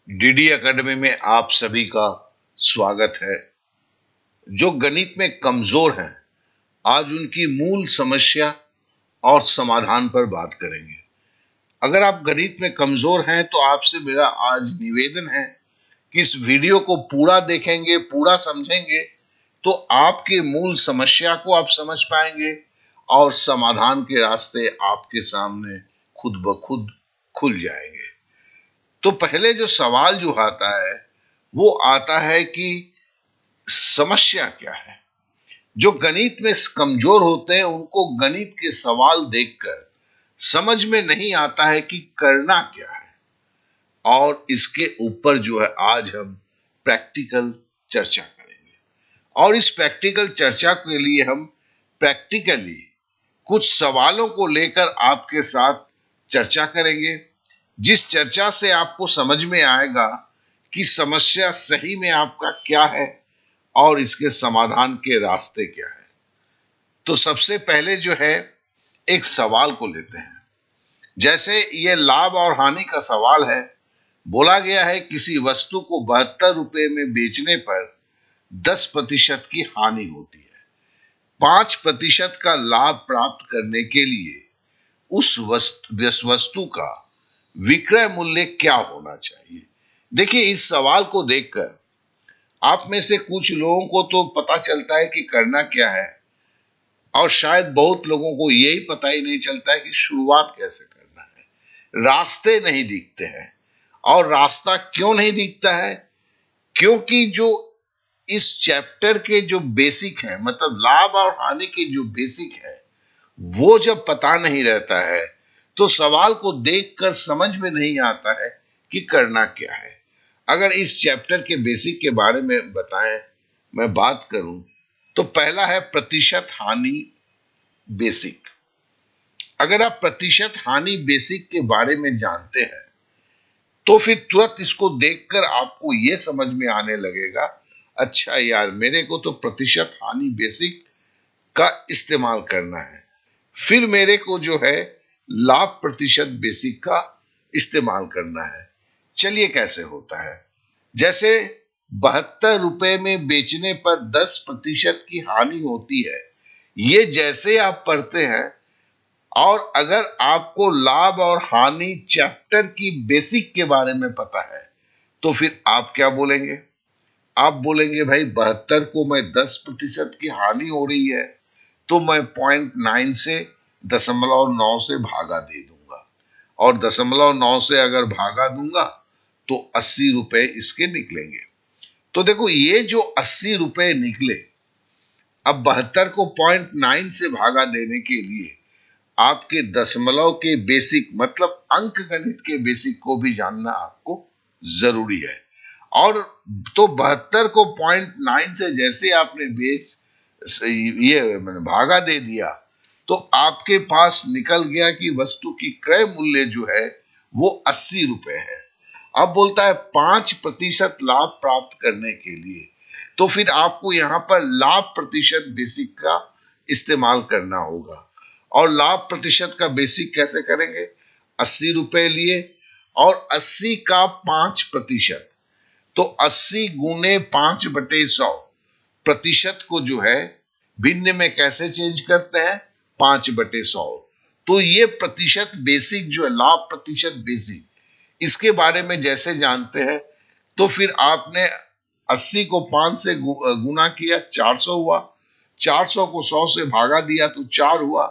DD academy में आप सभी का स्वागत है। जो गणित में कमजोर हैं, आज उनकी मूल समस्या और समाधान पर बात करेंगे। अगर आप गणित में कमजोर हैं तो आपसे मेरा आज निवेदन है कि इस वीडियो को पूरा देखेंगे, पूरा समझेंगे तो आपके मूल समस्या को आप समझ पाएंगे और समाधान के रास्ते आपके सामने खुद ब खुद खुल जाएंगे। तो पहले जो सवाल जो आता है वो आता है कि समस्या क्या है। जो गणित में कमजोर होते हैं उनको गणित के सवाल देखकर समझ में नहीं आता है कि करना क्या है, और इसके ऊपर जो है आज हम प्रैक्टिकल चर्चा करेंगे। और इस प्रैक्टिकल चर्चा के लिए हम प्रैक्टिकली कुछ सवालों को लेकर आपके साथ चर्चा करेंगे, जिस चर्चा से आपको समझ में आएगा कि समस्या सही में आपका क्या है और इसके समाधान के रास्ते क्या है। तो सबसे पहले जो है एक सवाल को लेते हैं। जैसे ये लाभ और हानि का सवाल है। बोला गया है किसी वस्तु को 72 रुपए में बेचने पर 10% की हानि होती है। 5% का लाभ प्राप्त करने के लिए उस वस्तु का विक्रय मूल्य क्या होना चाहिए। देखिए, इस सवाल को देखकर आप में से कुछ लोगों को तो पता चलता है कि करना क्या है, और शायद बहुत लोगों को यही पता ही नहीं चलता है कि शुरुआत कैसे करना है। रास्ते नहीं दिखते हैं। और रास्ता क्यों नहीं दिखता है? क्योंकि जो इस चैप्टर के जो बेसिक है, मतलब लाभ और हानि के जो बेसिक है, वो जब पता नहीं रहता है तो सवाल को देखकर समझ में नहीं आता है कि करना क्या है। अगर इस चैप्टर के बेसिक के बारे में मैं बात करूं तो पहला है प्रतिशत हानि बेसिक। अगर आप प्रतिशत हानि बेसिक के बारे में जानते हैं तो फिर तुरंत इसको देखकर आपको यह समझ में आने लगेगा, अच्छा यार, मेरे को तो प्रतिशत हानि बेसिक का इस्तेमाल करना है, फिर मेरे को जो है लाभ प्रतिशत बेसिक का इस्तेमाल करना है। चलिए कैसे होता है। जैसे 72 रुपए में बेचने पर 10% की हानि होती है, ये जैसे आप पढ़ते हैं, और अगर आपको लाभ और हानि चैप्टर की बेसिक के बारे में पता है तो फिर आप क्या बोलेंगे? आप बोलेंगे भाई 72 को मैं 10% की हानि हो रही है तो मैं 0.9 से 0.9 से भागा दे दूंगा, और 0.9 से अगर भागा दूंगा तो 80 रुपए इसके निकलेंगे। तो देखो, ये जो 80 रुपए निकले, अब 72 को 0.9 से भागा देने के लिए आपके दशमलव के बेसिक, मतलब अंक गणित के बेसिक को भी जानना आपको जरूरी है। और तो 72 को 0.9 से जैसे आपने ये मैंने भागा दे दिया तो आपके पास निकल गया कि वस्तु की क्रय मूल्य जो है वो 80 रुपए है। अब बोलता है 5% लाभ प्राप्त करने के लिए, तो फिर आपको यहां पर लाभ प्रतिशत बेसिक का इस्तेमाल करना होगा। और लाभ प्रतिशत का बेसिक कैसे करेंगे? 80 रुपए लिए और 80 का 5%, तो 80 गुने 5/100। प्रतिशत को जो है भिन्न में कैसे चेंज करते हैं? 5/100। तो ये प्रतिशत बेसिक जो है, लाभ प्रतिशत बेसिक, इसके बारे में जैसे जानते हैं तो फिर आपने 80 को 5 से गुना किया, 400 हुआ। 400 को 100 से भागा दिया तो 4 हुआ,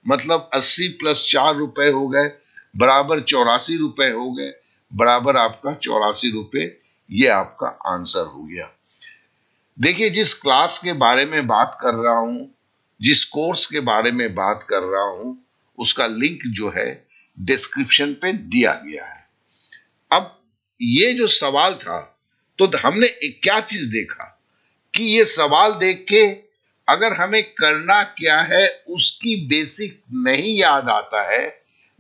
मतलब 80 प्लस 4 रुपए हो गए, बराबर 84 रुपए हो गए, बराबर आपका 84 रुपए। ये आपका आंसर हो गया। देखिए, जिस क्लास के बारे में बात कर रहा हूं, जिस कोर्स के बारे में बात कर रहा हूं, उसका लिंक जो है डिस्क्रिप्शन पे दिया गया है। अब ये जो सवाल था, तो हमने क्या चीज देखा कि ये सवाल देख के अगर हमें करना क्या है उसकी बेसिक नहीं याद आता है,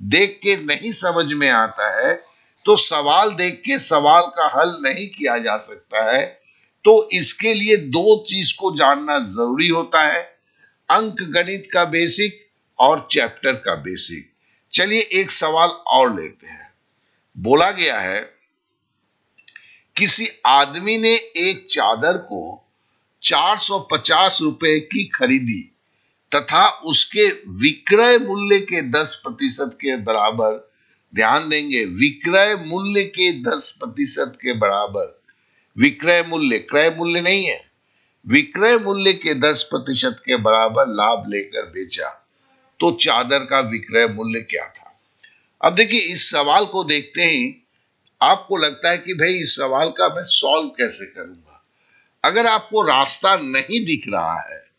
देख के नहीं समझ में आता है, तो सवाल देख के सवाल का हल नहीं किया जा सकता है। तो इसके लिए दो चीज को जानना जरूरी होता है, अंक गणित का बेसिक और चैप्टर का बेसिक। चलिए एक सवाल और लेते हैं। बोला गया है किसी आदमी ने एक चादर को 450 रुपए की खरीदी तथा उसके विक्रय मूल्य के 10% के बराबर, ध्यान देंगे, विक्रय मूल्य के 10% के बराबर, विक्रय मूल्य, क्रय मूल्य नहीं है, विक्रय मूल्य के 10% के बराबर लाभ लेकर बेचा तो चादर का विक्रय मूल्य क्या था। अब देखिए, इस सवाल को देखते ही आपको लगता है कि भाई इस सवाल का मैं सॉल्व कैसे करूंगा। अगर आपको रास्ता नहीं दिख रहा है,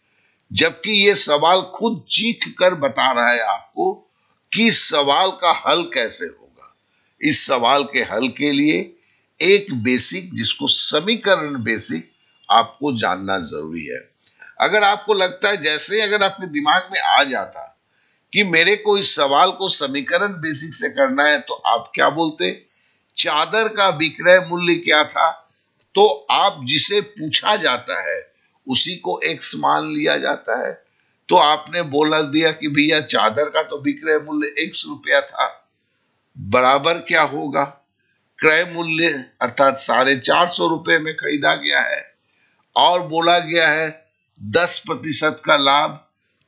जबकि ये सवाल खुद चीख कर बता रहा है आपको कि इस सवाल का हल कैसे होगा, इस सवाल के हल के लिए एक बेसिक, जिसको समीकरण बेसिक, आपको जानना जरूरी है। अगर आपको लगता है, जैसे ही अगर आपके दिमाग में आ जाता कि मेरे को इस सवाल को समीकरण बेसिक से करना है, तो आप क्या बोलते, चादर का विक्रय मूल्य क्या था, तो आप जिसे पूछा जाता है उसी को एक्स मान लिया जाता है। तो आपने बोल दिया कि भैया चादर का तो विक्रय मूल्य एक्स रुपया था, बराबर क्या होगा, क्रय मूल्य अर्थात 450 रुपए में खरीदा गया है और बोला गया है 10% का लाभ।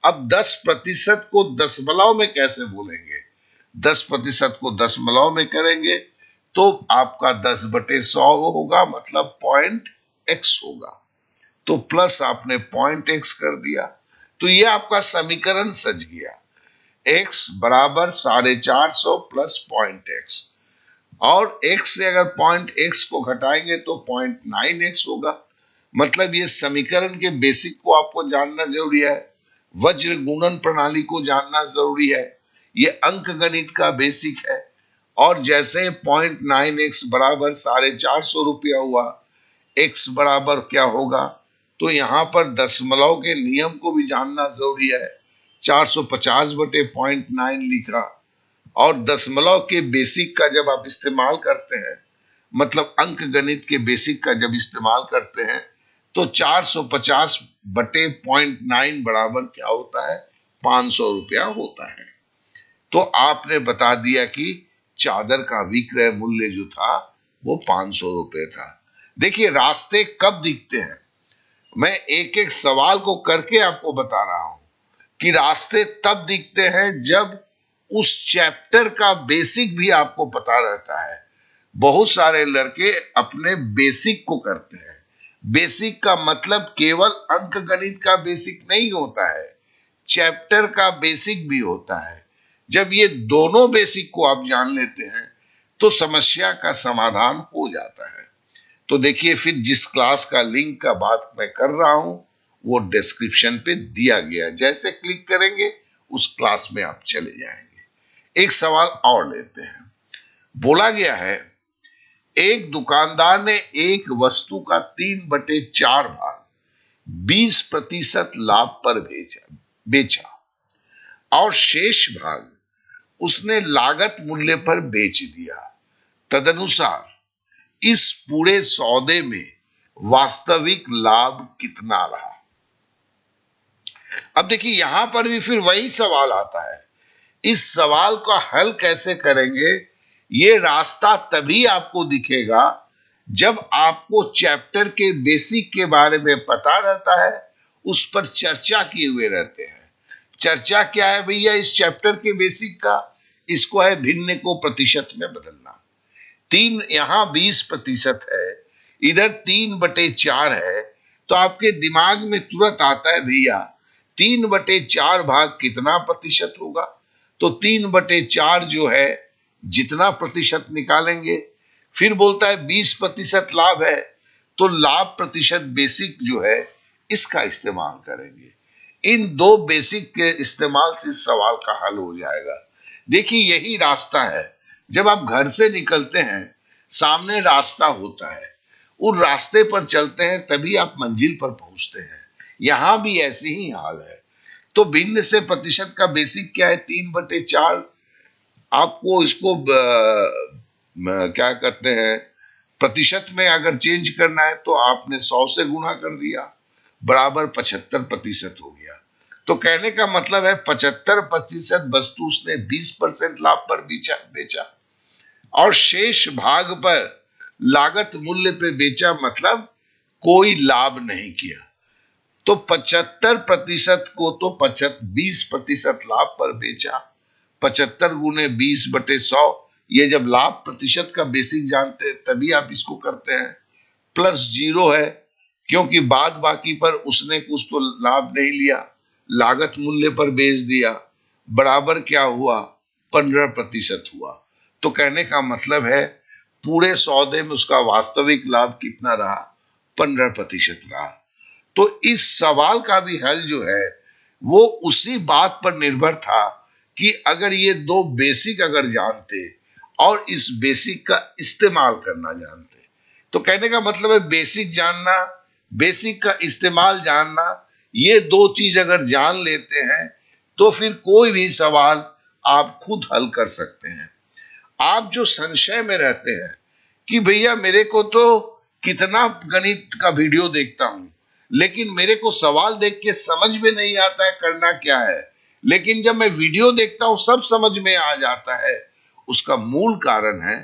अब 10% को दशमलव में कैसे बोलेंगे, 10% को दशमलव में करेंगे तो आपका 10/100 होगा, मतलब पॉइंट एक्स होगा। तो प्लस आपने पॉइंट एक्स कर दिया, तो ये आपका समीकरण सज गया। एक्स बराबर 450 प्लस पॉइंट एक्स, और एक्स से अगर पॉइंट एक्स को घटाएंगे तो 0.9x होगा। मतलब ये समीकरण के बेसिक को आपको जानना जरूरी है, वज्र गुणन प्रणाली को जानना जरूरी है, ये अंक गणित का बेसिक है। और जैसे 0.9x बराबर 450 रुपया हुआ, x बराबर क्या होगा, तो यहां पर दशमलव के नियम को भी जानना जरूरी है। 450/0.9 लिखा, और दशमलव के बेसिक का जब आप इस्तेमाल करते हैं, मतलब अंक गणित के बेसिक का जब इस्तेमाल करते हैं, तो 450/0.9 बराबर क्या होता है, 500 रुपया होता है। तो आपने बता दिया कि चादर का विक्रय मूल्य जो था वो 500 रुपए था। देखिए, रास्ते कब दिखते हैं, मैं एक एक सवाल को करके आपको बता रहा हूं कि रास्ते तब दिखते हैं जब उस चैप्टर का बेसिक भी आपको पता रहता है। बहुत सारे लड़के अपने बेसिक को करते हैं। बेसिक का मतलब केवल अंक गणित का बेसिक नहीं होता है, चैप्टर का बेसिक भी होता है। जब ये दोनों बेसिक को आप जान लेते हैं तो समस्या का समाधान हो जाता है। तो देखिए, फिर जिस क्लास का लिंक का बात मैं कर रहा हूं वो डिस्क्रिप्शन पे दिया गया, जैसे क्लिक करेंगे उस क्लास में आप चले जाएंगे। एक सवाल और लेते हैं। बोला गया है, एक दुकानदार ने एक वस्तु का 3/4 भाग 20% लाभ पर बेचा और शेष भाग उसने लागत मूल्य पर बेच दिया। तदनुसार इस पूरे सौदे में वास्तविक लाभ कितना रहा। अब देखिए, यहां पर भी फिर वही सवाल आता है, इस सवाल का हल कैसे करेंगे। ये रास्ता तभी आपको दिखेगा जब आपको चैप्टर के बेसिक के बारे में पता रहता है, उस पर चर्चा किए हुए रहते हैं। चर्चा क्या है भैया इस चैप्टर के बेसिक का, इसको है भिन्न को प्रतिशत में बदलना। 3 यहां 20% है, इधर 3/4 है, तो आपके दिमाग में तुरंत आता है भैया 3/4 भाग कितना प्रतिशत होगा, तो 3/4 जो है जितना प्रतिशत निकालेंगे। फिर बोलता है 20% लाभ है, तो लाभ प्रतिशत बेसिक जो है इसका इस्तेमाल करेंगे। इन दो बेसिक के इस्तेमाल से सवाल का हल हो जाएगा। देखिए, यही रास्ता है, जब आप घर से निकलते हैं सामने रास्ता होता है, उस रास्ते पर चलते हैं तभी आप मंजिल पर पहुंचते हैं। यहां भी ऐसे ही हाल है। तो भिन्न से प्रतिशत का बेसिक क्या है, 3/4। आपको इसको क्या कहते हैं, प्रतिशत में अगर चेंज करना है तो आपने 100 से गुणा कर दिया, बराबर 75% हो गया। तो कहने का मतलब है 75% वस्तु उसने 20% लाभ पर बेचा और शेष भाग पर लागत मूल्य पे बेचा मतलब कोई लाभ नहीं किया। तो 75% को तो 20% लाभ पर बेचा। 75 गुने 20/100, ये जब लाभ प्रतिशत का बेसिक जानते हैं तभी आप इसको करते हैं। प्लस 0 है क्योंकि बाद बाकी पर उसने कुछ तो लाभ नहीं लिया, लागत मूल्य पर बेच दिया। बराबर क्या हुआ? 15% हुआ। तो कहने का मतलब है पूरे सौदे में उसका वास्तविक लाभ कितना रहा? 15% रहा। तो इस सवाल का भी हल जो है वो उसी बात पर निर्भर था कि अगर ये दो बेसिक अगर जानते और इस बेसिक का इस्तेमाल करना जानते। तो कहने का मतलब है बेसिक जानना, बेसिक का इस्तेमाल जानना, ये दो चीज अगर जान लेते हैं तो फिर कोई भी सवाल आप खुद हल कर सकते हैं। आप जो संशय में रहते हैं कि भैया मेरे को तो कितना गणित का वीडियो देखता हूं लेकिन मेरे को सवाल देख के समझ में नहीं आता है करना क्या है, लेकिन जब मैं वीडियो देखता हूं सब समझ में आ जाता है। उसका मूल कारण है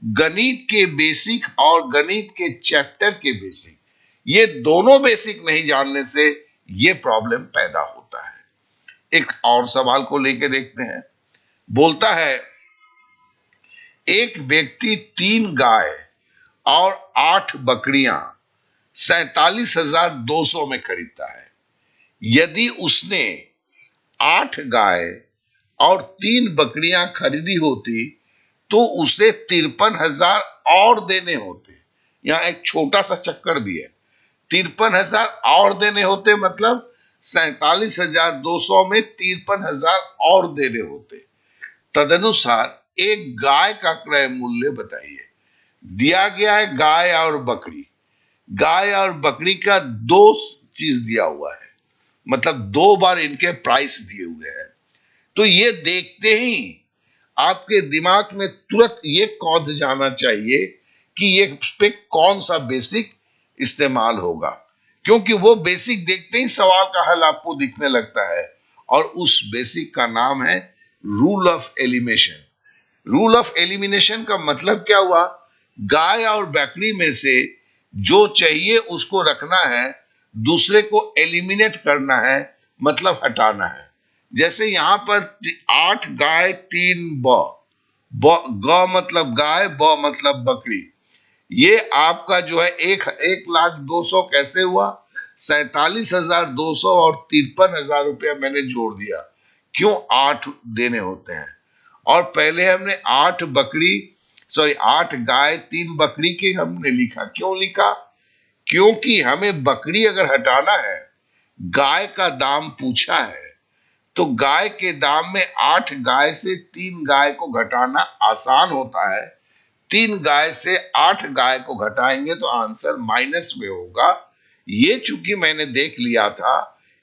गणित के बेसिक और गणित के चैप्टर के बेसिक, ये दोनों बेसिक नहीं जानने से ये प्रॉब्लम पैदा होता है। एक और सवाल को लेके देखते हैं। बोलता है एक व्यक्ति 3 गाय और 8 बकरियां 47,200 में खरीदता है। यदि उसने 8 गाय और 3 बकरियां खरीदी होती तो उसे 53,000 और देने होते। यहां एक छोटा सा चक्कर भी है। 53,000 और देने होते मतलब 47,200 में 53,000 और देने होते। तदनुसार एक गाय का क्रय मूल्य बताइए। दिया गया है गाय और बकरी। गाय और बकरी का दो चीज दिया हुआ है, मतलब 2 बार इनके प्राइस दिए हुए हैं। तो ये देखते ही आपके दिमाग में तुरंत ये कौंध जाना चाहिए कि ये पे कौन सा बेसिक इस्तेमाल होगा, क्योंकि वो बेसिक देखते ही सवाल का हल आपको दिखने लगता है। और उस बेसिक का नाम है rule of elimination. Rule of elimination का मतलब क्या हुआ? गाय और बकरी में से जो चाहिए उसको रखना है, दूसरे को एलिमिनेट करना है, मतलब हटाना है। जैसे यहां पर 8 गाय 3 ग मतलब गाय, ब मतलब बकरी। ये आपका जो है 1,02,00,000 कैसे हुआ? 47,200 और 53,000 रुपया मैंने जोड़ दिया। क्यों? 8 देने होते हैं। और पहले हमने 8 गाय 3 बकरी के हमने लिखा। क्यों लिखा? क्योंकि हमें बकरी अगर हटाना है, गाय का दाम पूछा है, तो गाय के दाम में 8 गाय से 3 गाय को घटाना आसान होता है। 3 गाय से 8 गाय को घटाएंगे तो आंसर माइनस में होगा। ये चूंकि मैंने देख लिया था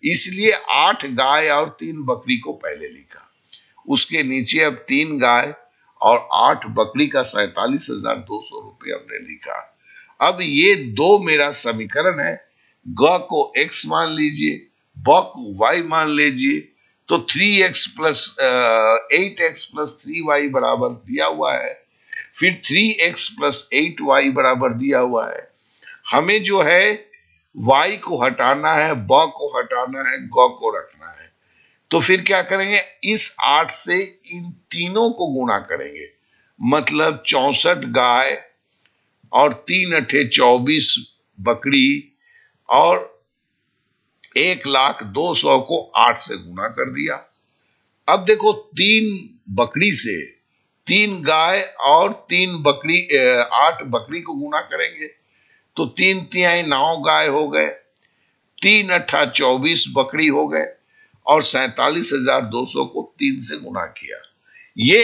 इसलिए 8 गाय और 3 बकरी को पहले लिखा। उसके नीचे अब 3 गाय और 8 बकरी का 47,200 रुपये हमने लिखा। अब ये दो मेरा समीकरण है। ग को x मान लीजिए, ब को y मान लीजिए। तो 3x plus 8x plus 3y बराबर दिया हुआ है। फिर 3x प्लस 8y बराबर दिया हुआ है। हमें जो है y को हटाना है, ब को हटाना है, ग को रखना है। तो फिर क्या करेंगे? इस 8 से इन तीनों को गुणा करेंगे, मतलब 64 गाय और 3 अठे 24 बकरी और 1,02,00,000 को 8 से गुणा कर दिया। अब देखो 3 बकरी से 3 गाय और 8 बकरी को गुणा करेंगे तो 3 तिहाई 9 गाय हो गए, 3 अठा 24 बकरी हो गए और 47,200 को 3 से गुणा किया। ये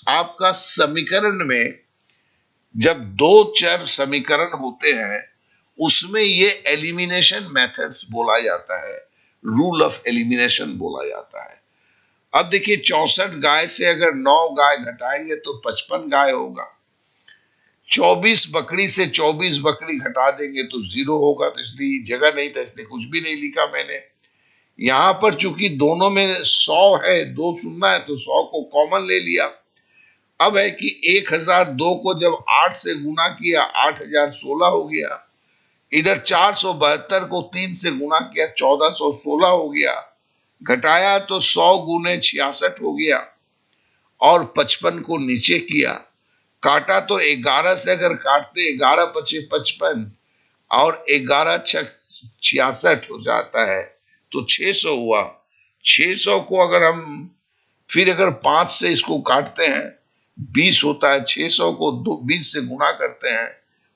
आपका समीकरण में जब दो चर समीकरण होते हैं उसमें ये एलिमिनेशन मेथड्स बोला जाता है, रूल ऑफ एलिमिनेशन बोला जाता है। अब देखिए 64 गाय से अगर 9 गाय घटाएंगे तो 55 गाय होगा। 24 बकरी से 24 बकरी घटा देंगे तो 0 होगा। तो इसलिए जगह नहीं था इसलिए कुछ भी नहीं लिखा मैंने। यहां पर चूंकि दोनों में 100 है, 2 सुनना है तो 100 को कॉमन ले लिया। अब है कि 1002 को जब 8 से गुना किया 8016 हो गया। इधर 472 को 3 से गुना किया 1416 हो गया। घटाया तो 100 गुने 66 हो गया। और 55 को नीचे किया, काटा तो 11 से अगर काटते 11 पचे 55 और 11 छक 66 हो जाता है तो 600 हुआ। 600 को अगर हम फिर अगर 5 से इसको काटते हैं 20 होता है। 600 को 20 से गुणा करते हैं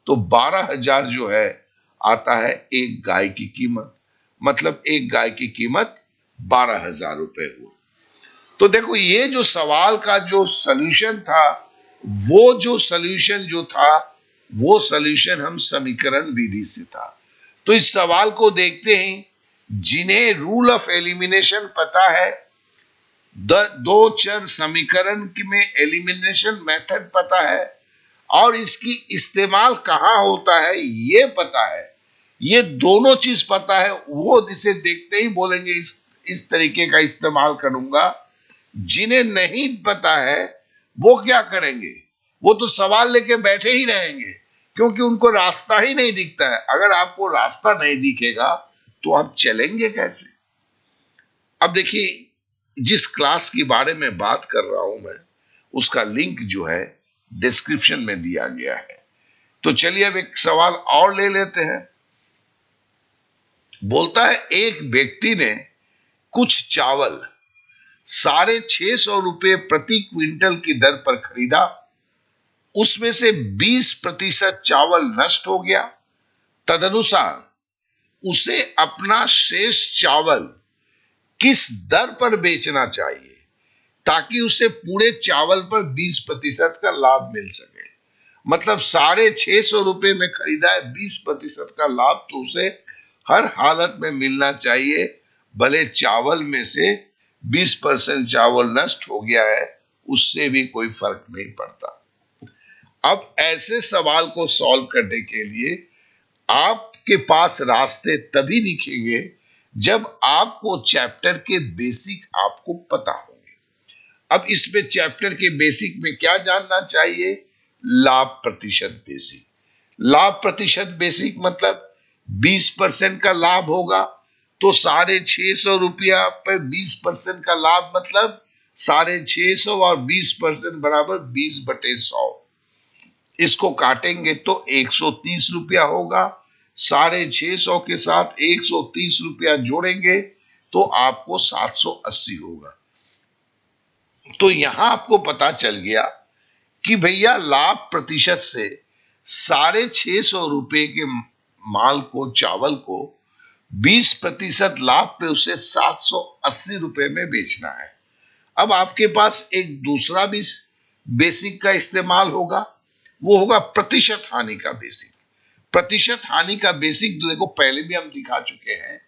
तो 12,000 जो है आता है एक गाय की कीमत। मतलब एक गाय की कीमत 12,000 रुपए हुआ। तो देखो ये जो सवाल का जो सलूशन था, वो जो सलूशन जो था, वो सलूशन हम समीकरण विधि से था। तो इस सवाल को देखते ही जिन्हें रूल ऑफ एलिमिनेशन पता है, दो चर समीकरण में एलिमिनेशन मेथड पता है और इसकी इस्तेमाल कहां होता है ये पता है, ये दोनों चीज पता है, वो जिसे देखते ही बोलेंगे इस तरीके का इस्तेमाल करूंगा। जिन्हें नहीं पता है वो क्या करेंगे, वो तो सवाल लेके बैठे ही रहेंगे क्योंकि उनको रास्ता ही नहीं दिखता है। अगर आपको रास्ता नहीं दिखेगा तो आप चलेंगे कैसे। अब देखिए जिस क्लास के बारे में बात कर रहा हूं मैं, उसका लिंक जो है डिस्क्रिप्शन में दिया गया है। तो चलिए अब एक सवाल और ले लेते हैं। बोलता है एक व्यक्ति ने कुछ चावल 650 रुपए प्रति क्विंटल की दर पर खरीदा, उसमें से 20% चावल नष्ट हो गया। तदनुसार उसे अपना शेष चावल किस दर पर बेचना चाहिए ताकि उसे पूरे चावल पर 20% का लाभ मिल सके। मतलब 650 रुपए में खरीदा है, 20% का लाभ तो उसे हर हालत में मिलना चाहिए, भले चावल में से 20% चावल नष्ट हो गया है उससे भी कोई फर्क नहीं पड़ता। अब ऐसे सवाल को सॉल्व करने के लिए आपके पास रास्ते तभी दिखेंगे जब आपको चैप्टर के बेसिक आपको पता होंगे। अब इसमें चैप्टर के बेसिक में क्या जानना चाहिए, लाभ प्रतिशत बेसिक। लाभ प्रतिशत बेसिक मतलब 20% का लाभ होगा तो 650 रुपया पर 20% का लाभ मतलब 650 और 20% बराबर 20/100। इसको काटेंगे तो 130 रुपया होगा। 650 के साथ 130 रुपया जोड़ेंगे तो आपको 780 होगा। तो यहां आपको पता चल गया कि भैया लाभ प्रतिशत से 650 रुपए के माल को, चावल को 20% लाभ पे उसे 780 रुपए में बेचना है। अब आपके पास एक दूसरा भी बेसिक का इस्तेमाल होगा, वो होगा प्रतिशत हानि का बेसिक। प्रतिशत हानि का बेसिक देखो पहले भी हम दिखा चुके हैं।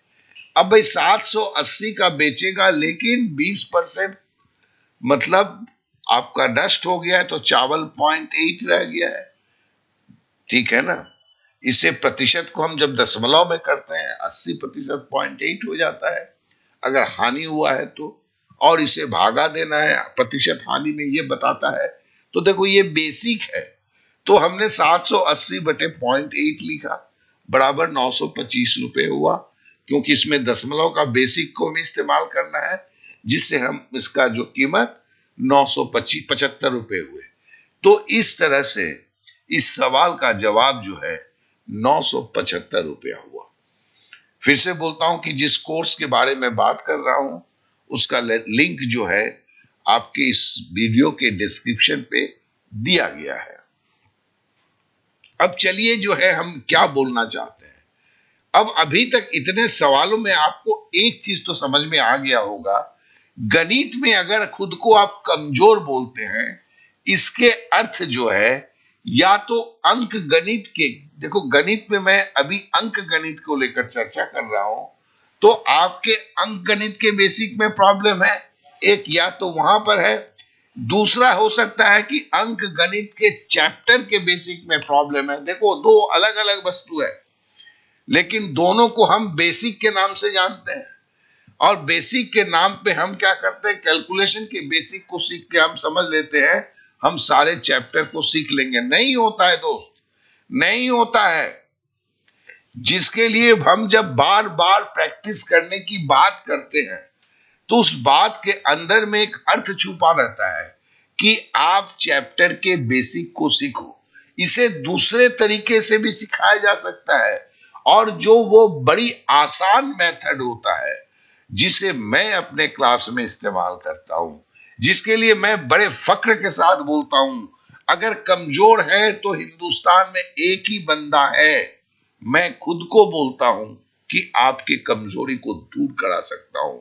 अब भाई 780 का बेचेगा लेकिन 20% मतलब आपका नष्ट हो गया है तो चावल 0.8 रह गया है, ठीक है ना। इसे प्रतिशत को हम जब दशमलव में करते हैं 80% 0.8 हो जाता है अगर हानि हुआ है तो, और इसे भागा देना है प्रतिशत हानि में, ये बताता है। तो देखो ये बेसिक है तो हमने 780/0.8 लिखा बराबर 925 रुपए हुआ, क्योंकि इसमें दशमलव का बेसिक को हमें इस्तेमाल करना है जिससे हम इसका जो कीमत 975 रुपए हुए। तो इस तरह से इस सवाल का जवाब जो है 975 रुपया हुआ। फिर से बोलता हूं कि जिस कोर्स के बारे में बात कर रहा हूं उसका लिंक जो है आपके इस वीडियो के डिस्क्रिप्शन पे दिया गया है। अब चलिए जो है हम क्या बोलना चाहते हैं। अब अभी तक इतने सवालों में आपको एक चीज तो समझ में आ गया होगा, गणित में अगर खुद को आप कमजोर बोलते हैं इसके अर्थ जो है या तो अंक गणित के, देखो गणित में मैं अभी अंक गणित को लेकर चर्चा कर रहा हूं, तो आपके अंक गणित के बेसिक में प्रॉब्लम है एक, या तो वहां पर है। दूसरा हो सकता है कि अंक गणित के चैप्टर के बेसिक में प्रॉब्लम है। देखो दो अलग अलग वस्तु है लेकिन दोनों को हम बेसिक के नाम से जानते हैं और बेसिक के नाम पे हम क्या करते हैं, कैलकुलेशन के बेसिक को सीख के हम समझ लेते हैं हम सारे चैप्टर को सीख लेंगे। नहीं होता है दोस्त, नहीं होता है। जिसके लिए हम जब बार बार प्रैक्टिस करने की बात करते हैं तो उस बात के अंदर में एक अर्थ छुपा रहता है कि आप चैप्टर के बेसिक को सीखो। इसे दूसरे तरीके से भी सिखाया जा सकता है, और जो वो बड़ी आसान मेथड होता है जिसे मैं अपने क्लास में इस्तेमाल करता हूं, जिसके लिए मैं बड़े फक्र के साथ बोलता हूं, अगर कमजोर है तो हिंदुस्तान में एक ही बंदा है, मैं खुद को बोलता हूं कि आपकी कमजोरी को दूर करा सकता हूं।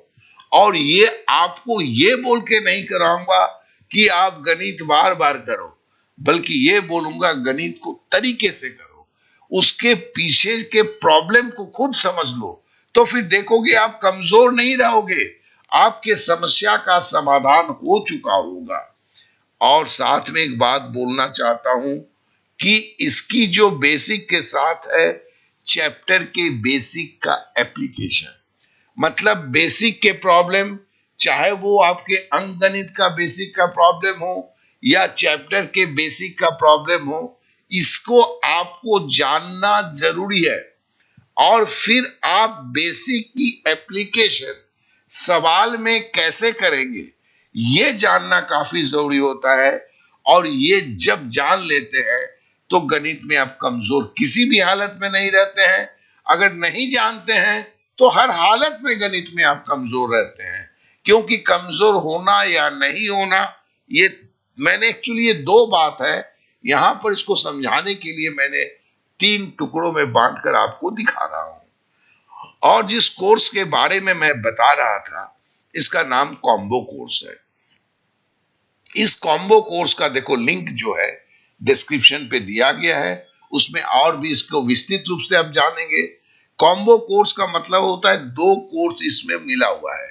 और ये आपको ये बोल के नहीं कराऊंगा कि आप गणित बार बार करो, बल्कि ये बोलूंगा गणित को तरीके से करो, उसके पीछे के प्रॉब्लम को खुद समझ लो, तो फिर देखोगे आप कमजोर नहीं रहोगे, आपके समस्या का समाधान हो चुका होगा। और साथ में एक बात बोलना चाहता हूं कि इसकी जो बेसिक के साथ है चैप्टर के बेसिक का एप्लीकेशन, मतलब बेसिक के प्रॉब्लम, चाहे वो आपके अंकगणित का बेसिक का प्रॉब्लम हो या चैप्टर के बेसिक का प्रॉब्लम हो, इसको आपको जानना जरूरी है। और फिर आप बेसिक की एप्लीकेशन सवाल में कैसे करेंगे ये जानना काफी जरूरी होता है। और ये जब जान लेते हैं तो गणित में आप कमजोर किसी भी हालत में नहीं रहते हैं। अगर नहीं जानते हैं तो हर हालत में गणित में आप कमजोर रहते हैं, क्योंकि कमजोर होना या नहीं होना, ये मैंने एक्चुअली ये दो बात है, यहां पर इसको समझाने के लिए मैंने तीन टुकड़ों में बांटकर आपको दिखा रहा हूं। और जिस कोर्स के बारे में मैं बता रहा था इसका नाम कॉम्बो कोर्स है। इस कॉम्बो कोर्स का देखो लिंक जो है डिस्क्रिप्शन पे दिया गया है, उसमें और भी इसको विस्तृत रूप से आप जानेंगे। कॉम्बो कोर्स का मतलब होता है दो कोर्स इसमें मिला हुआ है।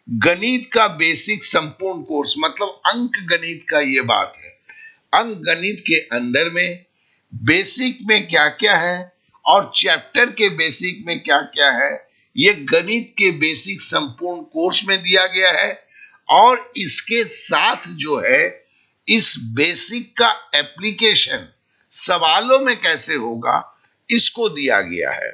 गणित का बेसिक संपूर्ण कोर्स, मतलब अंक गणित का ये बात है। अंक गणित के अंदर में बेसिक में क्या क्या है और चैप्टर के बेसिक में क्या क्या है, ये गणित के बेसिक संपूर्ण कोर्स में दिया गया है। और इसके साथ जो है इस बेसिक का एप्लीकेशन सवालों में कैसे होगा इसको दिया गया है।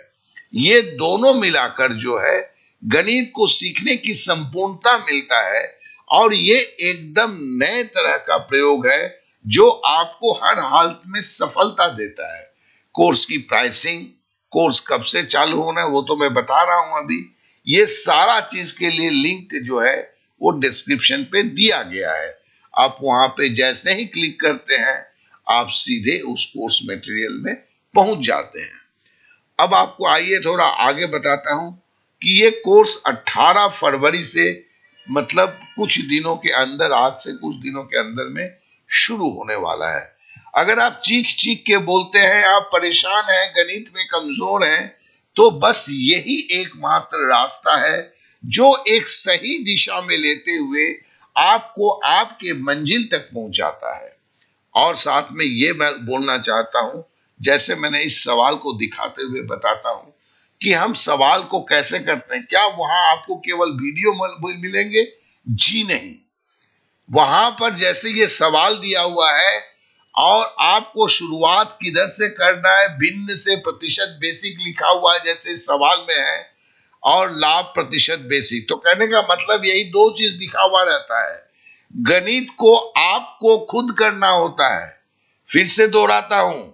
ये दोनों मिलाकर जो है गणित को सीखने की संपूर्णता मिलता है, और ये एकदम नए तरह का प्रयोग है जो आपको हर हालत में सफलता देता है। कोर्स की प्राइसिंग, कोर्स कब से चालू होना है वो तो मैं बता रहा हूं अभी, ये सारा चीज के लिए लिंक जो है वो डिस्क्रिप्शन पे दिया गया है। आप वहां पे जैसे ही क्लिक करते हैं आप सीधे उस कोर्स मटेरियल में पहुंच जाते हैं। अब आपको आइए थोड़ा आगे बताता हूं कि ये कोर्स 18 फरवरी से, मतलब कुछ दिनों के अंदर, आज से कुछ दिनों के अंदर में शुरू होने वाला है। अगर आप चीख चीख के बोलते हैं आप परेशान हैं, गणित में कमजोर हैं, तो बस यही एकमात्र रास्ता है जो एक सही दिशा में लेते हुए आपको आपके मंजिल तक पहुंचाता है। और साथ में ये मैं बोलना चाहता हूं, जैसे मैंने इस सवाल को दिखाते हुए बताता हूं कि हम सवाल को कैसे करते हैं। क्या वहां आपको केवल वीडियो मिलेंगे? जी नहीं, वहां पर जैसे ये सवाल दिया हुआ है और आपको शुरुआत किधर से करना है, भिन्न से प्रतिशत बेसिक लिखा हुआ है जैसे इस सवाल में है, और लाभ प्रतिशत बेसिक, तो कहने का मतलब यही दो चीज दिखा हुआ रहता है। गणित को आपको खुद करना होता है। फिर से दोहराता हूं,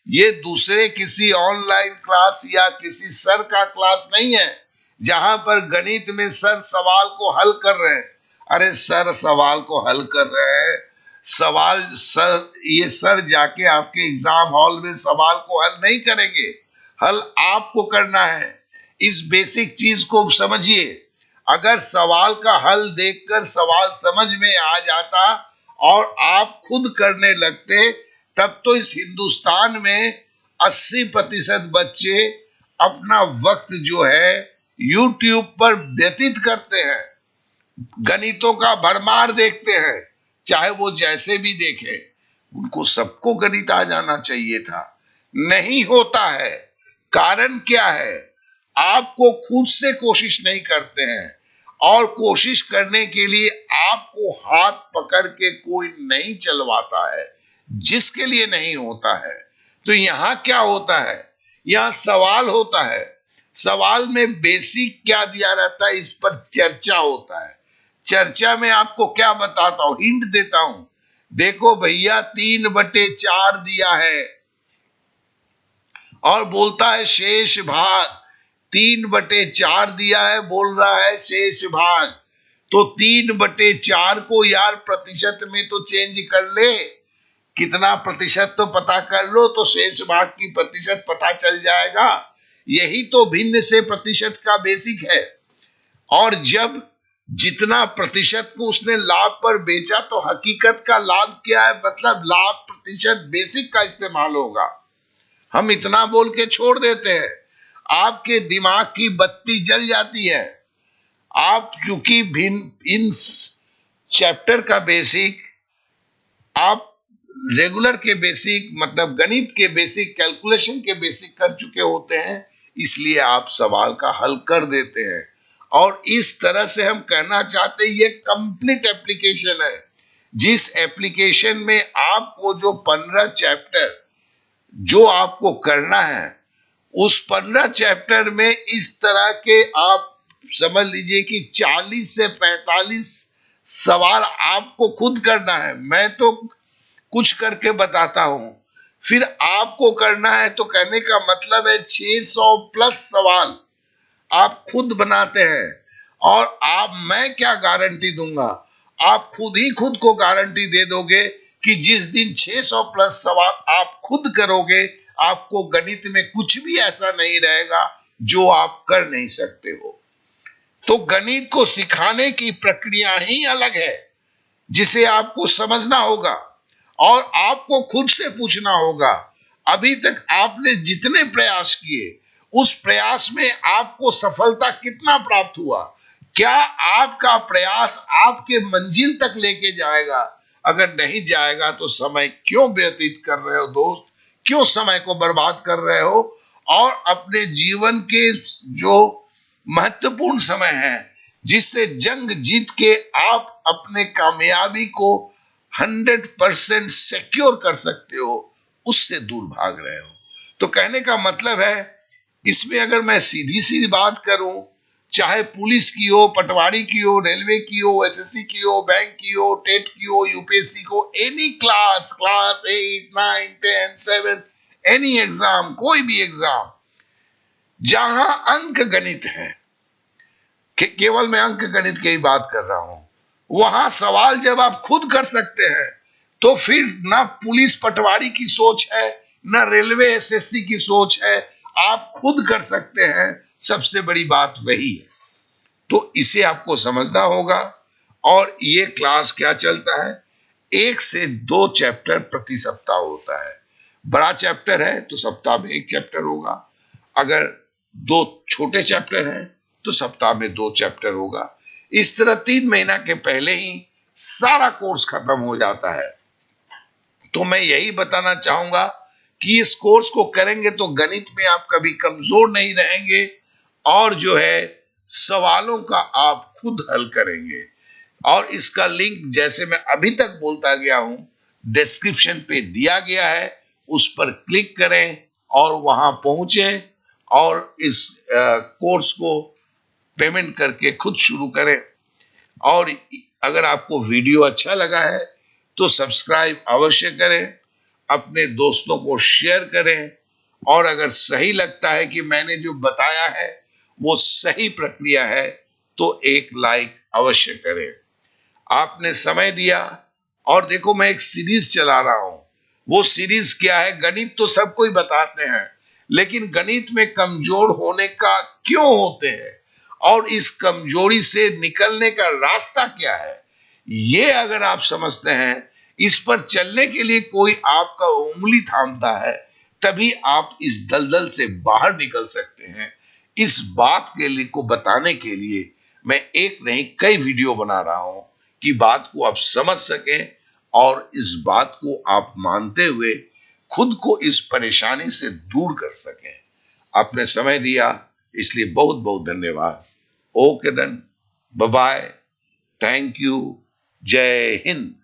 ये दूसरे किसी ऑनलाइन क्लास या किसी सर का क्लास नहीं है जहां पर गणित में सर सवाल को हल कर रहे हैं। अरे सर सवाल को हल कर रहे हैं, सवाल सर, ये सर जाके आपके एग्जाम हॉल में सवाल को हल नहीं करेंगे, हल आपको करना है। इस बेसिक चीज को समझिए। अगर सवाल का हल देखकर सवाल समझ में आ जाता और आप खुद करने लगते, तब तो इस हिंदुस्तान में 80% बच्चे अपना वक्त जो है YouTube पर व्यतीत करते हैं, गणितों का भरमार देखते हैं, चाहे वो जैसे भी देखे। उनको सबको गणित आ जाना चाहिए था, नहीं होता है। कारण क्या है? आपको खुद से कोशिश नहीं करते हैं, और कोशिश करने के लिए आपको हाथ पकड़ के कोई नहीं चलवाता है, जिसके लिए नहीं होता है। तो यहां क्या होता है, यहां सवाल होता है। सवाल में बेसिक क्या दिया रहता है, इस पर चर्चा होता है। चर्चा में आपको क्या बताता हूं, हिंट देता हूं। देखो भैया 3/4 दिया है और बोलता है शेष भाग। 3/4 दिया है, बोल रहा है शेष भाग। तो 3/4 को यार प्रतिशत में तो चेंज कर ले, कितना प्रतिशत तो पता कर लो, तो शेष भाग की प्रतिशत पता चल जाएगा। यही तो भिन्न से प्रतिशत का बेसिक है। और जब जितना प्रतिशत को उसने लाभ पर बेचा, तो हकीकत का लाभ क्या है, मतलब लाभ प्रतिशत बेसिक का इस्तेमाल होगा। हम इतना बोल के छोड़ देते हैं, आपके दिमाग की बत्ती जल जाती है। आप चूंकि भिन्न इन चैप्टर का बेसिक आप रेगुलर के बेसिक, मतलब गणित के बेसिक, कैलकुलेशन के बेसिक कर चुके होते हैं, इसलिए आप सवाल का हल कर देते हैं। और इस तरह से हम कहना चाहते हैं ये कंप्लीट एप्लीकेशन है, जिस एप्लीकेशन में आपको जो 15 चैप्टर जो आपको करना है, उस 15 चैप्टर में इस तरह के आप समझ लीजिए कि 40 से 45 सवाल आपको खुद करना है। मैं तो कुछ करके बताता हूं, फिर आपको करना है। तो कहने का मतलब है 600 प्लस सवाल आप खुद बनाते हैं। और मैं क्या गारंटी दूंगा, आप खुद ही खुद को गारंटी दे दोगे कि जिस दिन 600 प्लस सवाल आप खुद करोगे, आपको गणित में कुछ भी ऐसा नहीं रहेगा जो आप कर नहीं सकते हो। तो गणित को सिखाने की प्रक्रिया ही अलग है, जिसे आपको समझना होगा और आपको खुद से पूछना होगा, अभी तक आपने जितने प्रयास किए, उस प्रयास में आपको सफलता कितना प्राप्त हुआ, क्या आपका प्रयास आपके मंजिल तक लेके जाएगा। अगर नहीं जाएगा तो समय क्यों व्यतीत कर रहे हो दोस्त, क्यों समय को बर्बाद कर रहे हो। और अपने जीवन के जो महत्वपूर्ण समय है, जिससे जंग जीत के आप अपने कामयाबी को 100% सिक्योर कर सकते हो, उससे दूर भाग रहे हो। तो कहने का मतलब है, इसमें अगर मैं सीधी सीधी बात करूं, चाहे पुलिस की हो, पटवारी की हो, रेलवे की हो, एसएससी की हो, बैंक की हो, टेट की हो, यूपीएससी को, एनी क्लास 8, 9, 10, 7, एनी एग्जाम, कोई भी एग्जाम जहां अंक गणित है, केवल मैं अंक गणित की ही बात कर रहा हूं, वहां सवाल जब आप खुद कर सकते हैं, तो फिर ना पुलिस पटवारी की सोच है, ना रेलवे एसएससी की सोच है, आप खुद कर सकते हैं। सबसे बड़ी बात वही है। तो इसे आपको समझना होगा। और ये क्लास क्या चलता है, 1 से 2 चैप्टर प्रति सप्ताह होता है। बड़ा चैप्टर है तो सप्ताह में 1 चैप्टर होगा, अगर 2 छोटे चैप्टर हैं तो सप्ताह में 2 चैप्टर होगा। इस तरह 3 महीना के पहले ही सारा कोर्स खत्म हो जाता है। तो मैं यही बताना चाहूंगा कि इस कोर्स को करेंगे तो गणित में आप कभी कमजोर नहीं रहेंगे, और जो है सवालों का आप खुद हल करेंगे। और इसका लिंक जैसे मैं अभी तक बोलता गया हूं, डिस्क्रिप्शन पे दिया गया है, उस पर क्लिक करें और वहां पहुंचे और इस कोर्स को पेमेंट करके खुद शुरू करें। और अगर आपको वीडियो अच्छा लगा है तो सब्सक्राइब अवश्य करें, अपने दोस्तों को शेयर करें, और अगर सही लगता है कि मैंने जो बताया है वो सही प्रक्रिया है, तो एक लाइक अवश्य करें। आपने समय दिया। और देखो मैं एक सीरीज चला रहा हूं, वो सीरीज क्या है, गणित तो सब कोई बताते हैं, लेकिन गणित में कमजोर होने का क्यों होते हैं, और इस कमजोरी से निकलने का रास्ता क्या है, ये अगर आप समझते हैं, इस पर चलने के लिए कोई आपका उंगली थामता है, तभी आप इस दलदल से बाहर निकल सकते हैं। इस बात के लिए को बताने के लिए मैं एक नहीं कई वीडियो बना रहा हूं, कि बात को आप समझ सकें और इस बात को आप मानते हुए खुद को इस परेशानी से दूर कर सकें। आपने समय दिया, इसलिए बहुत बहुत धन्यवाद। Okay then, bye bye, thank you, जय हिंद।